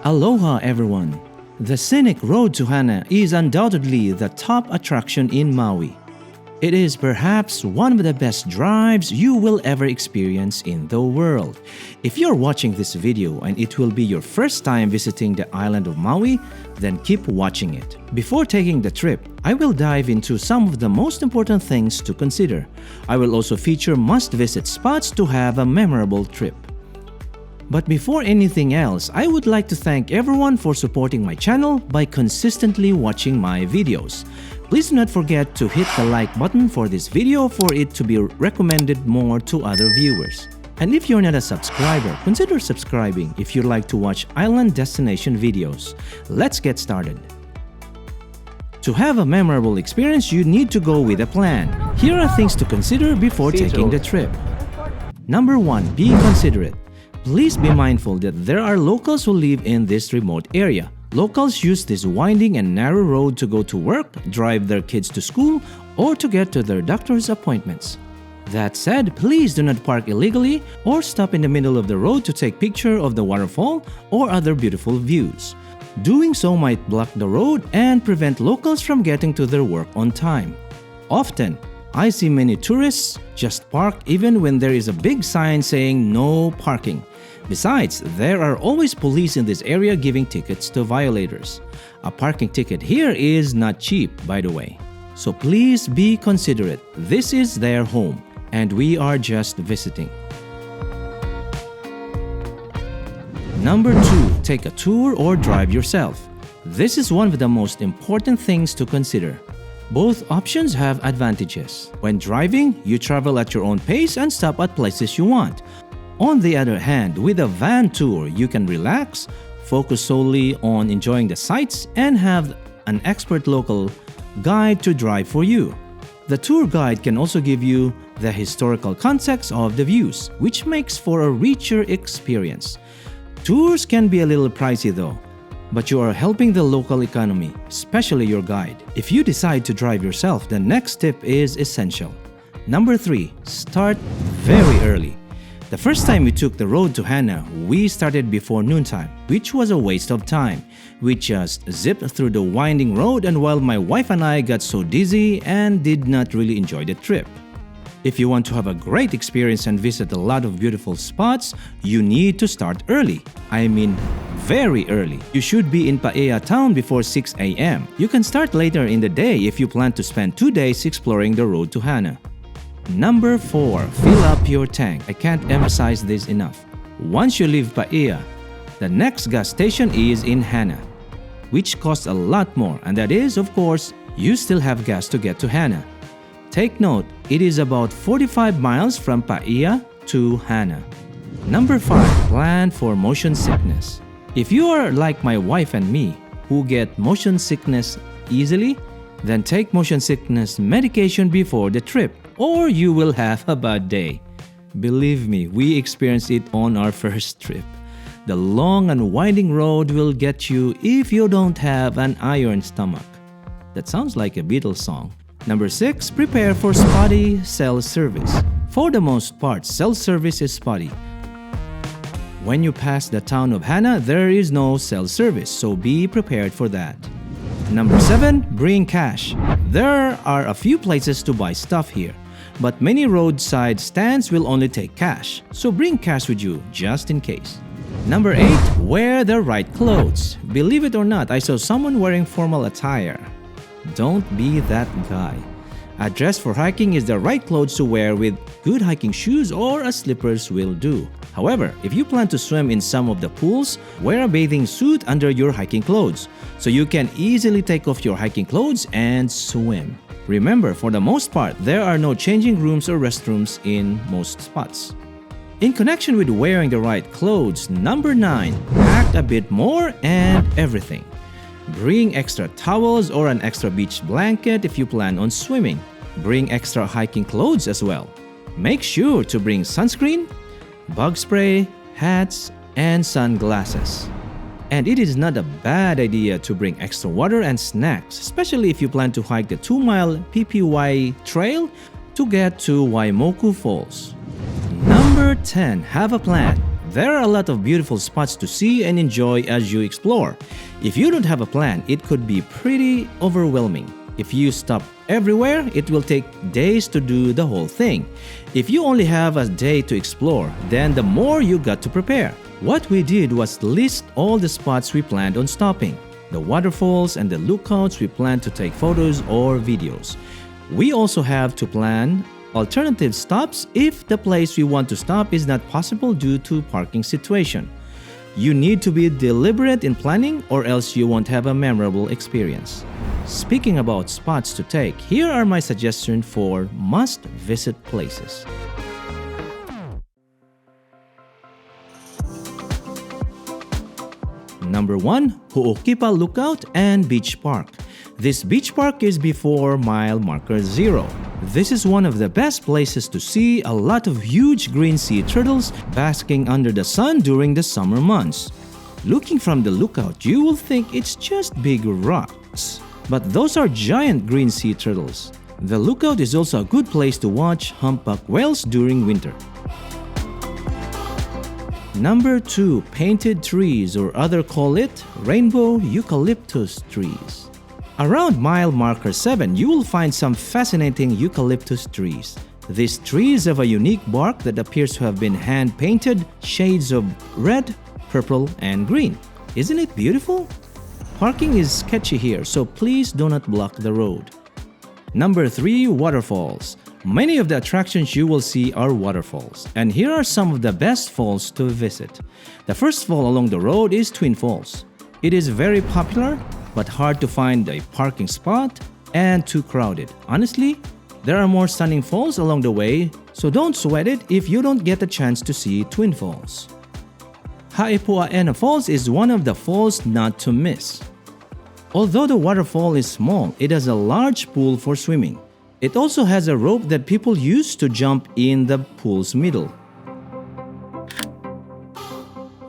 Aloha everyone! The scenic road to Hana is undoubtedly the top attraction in Maui. It is perhaps one of the best drives you will ever experience in the world. If you're watching this video and it will be your first time visiting the island of Maui, then keep watching it. Before taking the trip, I will dive into some of the most important things to consider. I will also feature must-visit spots to have a memorable trip. But before anything else, I would like to thank everyone for supporting my channel by consistently watching my videos. Please do not forget to hit the like button for this video for it to be recommended more to other viewers. And if you're not a subscriber, consider subscribing if you'd like to watch island destination videos. Let's get started. To have a memorable experience, you need to go with a plan. Here are things to consider before taking the trip. Number 1. Be considerate. Please be mindful that there are locals who live in this remote area. Locals use this winding and narrow road to go to work, drive their kids to school, or to get to their doctor's appointments. That said, please do not park illegally or stop in the middle of the road to take picture of the waterfall or other beautiful views. Doing so might block the road and prevent locals from getting to their work on time. Often, I see many tourists just park even when there is a big sign saying no parking. Besides, there are always police in this area giving tickets to violators. A parking ticket here is not cheap, by the way. So please be considerate. This is their home, and we are just visiting. Number 2. Take a tour or drive yourself. This is one of the most important things to consider. Both options have advantages. When driving, you travel at your own pace and stop at places you want. On the other hand, with a van tour, you can relax, focus solely on enjoying the sights, and have an expert local guide to drive for you. The tour guide can also give you the historical context of the views, which makes for a richer experience. Tours can be a little pricey though, but you are helping the local economy, especially your guide. If you decide to drive yourself, the next tip is essential. Number 3. Start very early. The first time we took the road to Hana, we started before noontime, which was a waste of time. We just zipped through the winding road, and while my wife and I got so dizzy and did not really enjoy the trip. If you want to have a great experience and visit a lot of beautiful spots, you need to start early. I mean, very early. You should be in Paia town before 6 a.m. You can start later in the day if you plan to spend 2 days exploring the road to Hana. Number 4. Fill up your tank. I can't emphasize this enough. Once you leave Paia, the next gas station is in Hana, which costs a lot more, and that is, of course, you still have gas to get to Hana. Take note, it is about 45 miles from Paia to Hana. Number 5. Plan for motion sickness. If you are like my wife and me, who get motion sickness easily, then take motion sickness medication before the trip, or you will have a bad day. Believe me, we experienced it on our first trip. The long and winding road will get you if you don't have an iron stomach. That sounds like a Beatles song. Number 6. Prepare for spotty cell service. For the most part, cell service is spotty. When you pass the town of Hana, there is no cell service, so be prepared for that. Number 7. Bring cash. There are a few places to buy stuff here, but many roadside stands will only take cash, so bring cash with you just in case. Number 8. Wear the right clothes. Believe it or not, I saw someone wearing formal attire. Don't be that guy. A dress for hiking is the right clothes to wear with good hiking shoes or a slippers will do. However, if you plan to swim in some of the pools, wear a bathing suit under your hiking clothes, so you can easily take off your hiking clothes and swim. Remember, for the most part, there are no changing rooms or restrooms in most spots. In connection with wearing the right clothes, number 9, pack a bit more and everything. Bring extra towels or an extra beach blanket if you plan on swimming. Bring extra hiking clothes as well. Make sure to bring sunscreen, bug spray, hats, and sunglasses. And it is not a bad idea to bring extra water and snacks, especially if you plan to hike the 2-mile PPY trail to get to Waimoku Falls. Number 10. Have a plan. There are a lot of beautiful spots to see and enjoy as you explore. If you don't have a plan, it could be pretty overwhelming. If you stop everywhere, it will take days to do the whole thing. If you only have a day to explore, then the more you got to prepare. What we did was list all the spots we planned on stopping, the waterfalls and the lookouts we planned to take photos or videos. We also have to plan alternative stops if the place we want to stop is not possible due to parking situation. You need to be deliberate in planning or else you won't have a memorable experience. Speaking about spots to take, here are my suggestions for must-visit places. Number 1, Ho'okipa Lookout and Beach Park. This beach park is before mile marker 0. This is one of the best places to see a lot of huge green sea turtles basking under the sun during the summer months. Looking from the lookout, you will think it's just big rocks. But those are giant green sea turtles. The lookout is also a good place to watch humpback whales during winter. Number 2, painted trees, or others call it rainbow eucalyptus trees. Around mile marker 7, you will find some fascinating eucalyptus trees. These trees have a unique bark that appears to have been hand-painted shades of red, purple, and green. Isn't it beautiful? Parking is sketchy here, so please do not block the road. Number 3, waterfalls. Many of the attractions you will see are waterfalls, and here are some of the best falls to visit. The first fall along the road is Twin Falls. It is very popular, but hard to find a parking spot and too crowded. Honestly, there are more stunning falls along the way, so don't sweat it if you don't get a chance to see Twin Falls. Haipua'ena Falls is one of the falls not to miss. Although the waterfall is small, it has a large pool for swimming. It also has a rope that people use to jump in the pool's middle.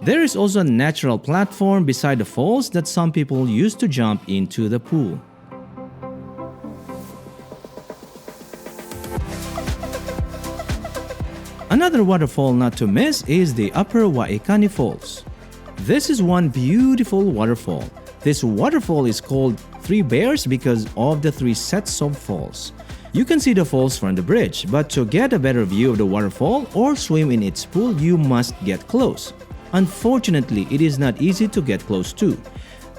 There is also a natural platform beside the falls that some people use to jump into the pool. Another waterfall not to miss is the Upper Waikani Falls. This is one beautiful waterfall. This waterfall is called Three Bears because of the 3 sets of falls. You can see the falls from the bridge, but to get a better view of the waterfall or swim in its pool, you must get close. Unfortunately, it is not easy to get close to.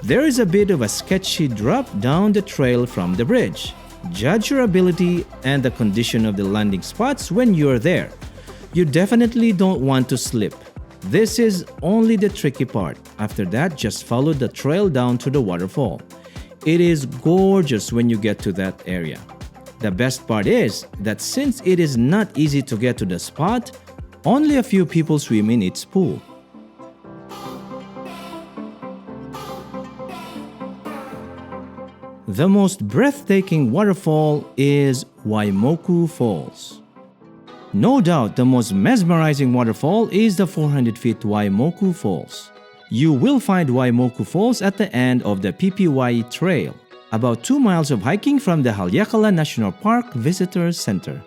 There is a bit of a sketchy drop down the trail from the bridge. Judge your ability and the condition of the landing spots when you are there. You definitely don't want to slip. This is only the tricky part. After that, just follow the trail down to the waterfall. It is gorgeous when you get to that area. The best part is that since it is not easy to get to the spot, only a few people swim in its pool. The most breathtaking waterfall is Waimoku Falls. No doubt the most mesmerizing waterfall is the 400 feet Waimoku Falls. You will find Waimoku Falls at the end of the PPY Trail, about 2 miles of hiking from the Haleakala National Park Visitor Center.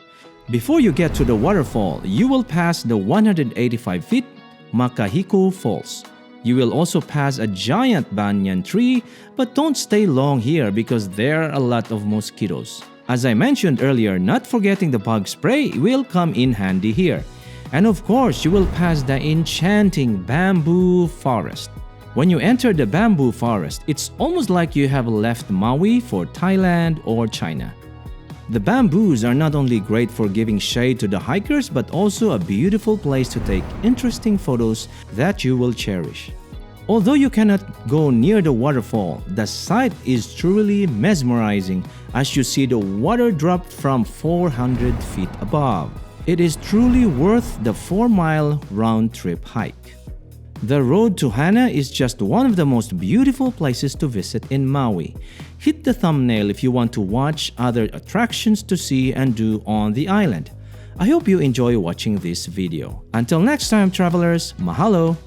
Before you get to the waterfall, you will pass the 185 feet Makahiko Falls. You will also pass a giant banyan tree, but don't stay long here because there are a lot of mosquitoes. As I mentioned earlier, not forgetting the bug spray will come in handy here. And of course, you will pass the enchanting bamboo forest. When you enter the bamboo forest, it's almost like you have left Maui for Thailand or China. The bamboos are not only great for giving shade to the hikers, but also a beautiful place to take interesting photos that you will cherish. Although you cannot go near the waterfall, the sight is truly mesmerizing as you see the water drop from 400 feet above. It is truly worth the 4-mile round-trip hike. The road to Hana is just one of the most beautiful places to visit in Maui. Hit the thumbnail if you want to watch other attractions to see and do on the island. I hope you enjoy watching this video. Until next time, travelers, mahalo!